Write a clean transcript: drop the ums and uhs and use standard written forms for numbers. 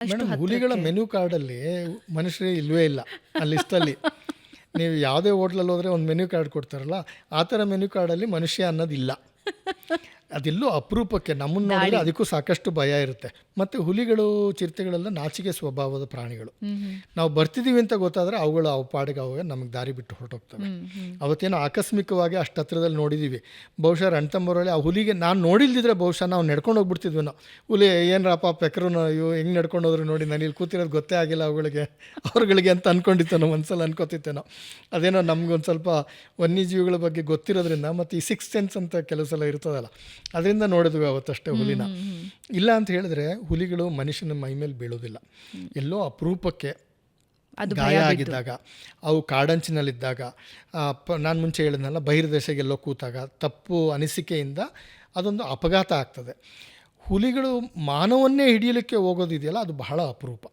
Madam, ಹುಲಿಗಳ menu ಕಾರ್ಡಲ್ಲಿ ಮನುಷ್ಯರೇ ಇಲ್ವೇ ಇಲ್ಲ ಆ ಲಿಸ್ಟಲ್ಲಿ. ನೀವು ಯಾವುದೇ ಹೋಟ್ಲಲ್ಲಿ ಹೋದರೆ ಒಂದು ಮೆನು ಕಾರ್ಡ್ ಕೊಡ್ತಾರಲ್ಲ, ಆ ಥರ ಮೆನು ಕಾರ್ಡಲ್ಲಿ ಮನುಷ್ಯ ಅನ್ನೋದಿಲ್ಲ. ಅದೆಲ್ಲೋ ಅಪರೂಪಕ್ಕೆ. ನಮ್ಮನ್ನು ನೋಡಿದ್ರೆ ಅದಕ್ಕೂ ಸಾಕಷ್ಟು ಭಯ ಇರುತ್ತೆ. ಮತ್ತು ಹುಲಿಗಳು, ಚಿರತೆಗಳೆಲ್ಲ ನಾಚಿಕೆ ಸ್ವಭಾವದ ಪ್ರಾಣಿಗಳು. ನಾವು ಬರ್ತಿದ್ದೀವಿ ಅಂತ ಗೊತ್ತಾದರೆ ಅವುಗಳು ಅವು ಪಾಡಿಗೆ ಅವಾಗ ನಮಗೆ ದಾರಿ ಬಿಟ್ಟು ಹೊರಟೋಗ್ತವೆ. ಅವತ್ತೇನೋ ಆಕಸ್ಮಿಕವಾಗಿ ಅಷ್ಟು ಹತ್ರದಲ್ಲಿ ನೋಡಿದ್ದೀವಿ. ಬಹುಶಃ ರಣತಂಬರಲ್ಲಿ ಆ ಹುಲಿಗೆ ನಾನು ನೋಡಿಲ್ದಿದ್ರೆ ಬಹುಶಃ ನಾವು ನಡ್ಕೊಂಡು ಹೋಗ್ಬಿಡ್ತಿದ್ವಿ. ನಾವು ಹುಲಿ ಏನರಪ್ಪ ಪೆಕರು ಇವು ಹೆಂಗೆ ನಡ್ಕೊಂಡು ಹೋದ್ರು ನೋಡಿ, ನಾನು ಇಲ್ಲಿ ಕೂತಿರೋದು ಗೊತ್ತೇ ಆಗಿಲ್ಲ ಅವ್ರುಗಳಿಗೆ ಅಂತ ಅಂದ್ಕೊಂಡಿತ್ತು ನಾವು. ಒಂದ್ಸಲ ಅನ್ಕೋತಿದ್ದೆ ನಾವು. ಅದೇನೋ ನಮ್ಗೊಂದು ಸ್ವಲ್ಪ ವನ್ಯಜೀವಿಗಳ ಬಗ್ಗೆ ಗೊತ್ತಿರೋದ್ರಿಂದ, ಮತ್ತು ಈ ಸಿಕ್ಸ್ ಸೆನ್ಸ್ ಅಂತ ಕೆಲವು ಸಲ ಇರ್ತದಲ್ಲ, ಅದರಿಂದ ನೋಡಿದ್ವಿ ಅವತ್ತಷ್ಟೇ ಹುಲಿನ. ಇಲ್ಲ ಅಂತ ಹೇಳಿದ್ರೆ ಹುಲಿಗಳು ಮನುಷ್ಯನ ಮೈ ಮೇಲೆ ಬೀಳೋದಿಲ್ಲ. ಎಲ್ಲೋ ಅಪರೂಪಕ್ಕೆ ಗಾಯ ಆಗಿದ್ದಾಗ, ಅವು ಕಾಡಂಚಿನಲ್ಲಿದ್ದಾಗ, ನಾನು ಮುಂಚೆ ಹೇಳಿದ್ನಲ್ಲ, ಬಹಿರ್ದೇಶಗೆಲ್ಲೋ ಕೂತಾಗ ತಪ್ಪು ಅನಿಸಿಕೆಯಿಂದ ಅದೊಂದು ಅಪಘಾತ ಆಗ್ತದೆ. ಹುಲಿಗಳು ಮಾನವನ್ನೇ ಹಿಡಿಯಲಿಕ್ಕೆ ಹೋಗೋದಿದೆಯಲ್ಲ, ಅದು ಬಹಳ ಅಪರೂಪ.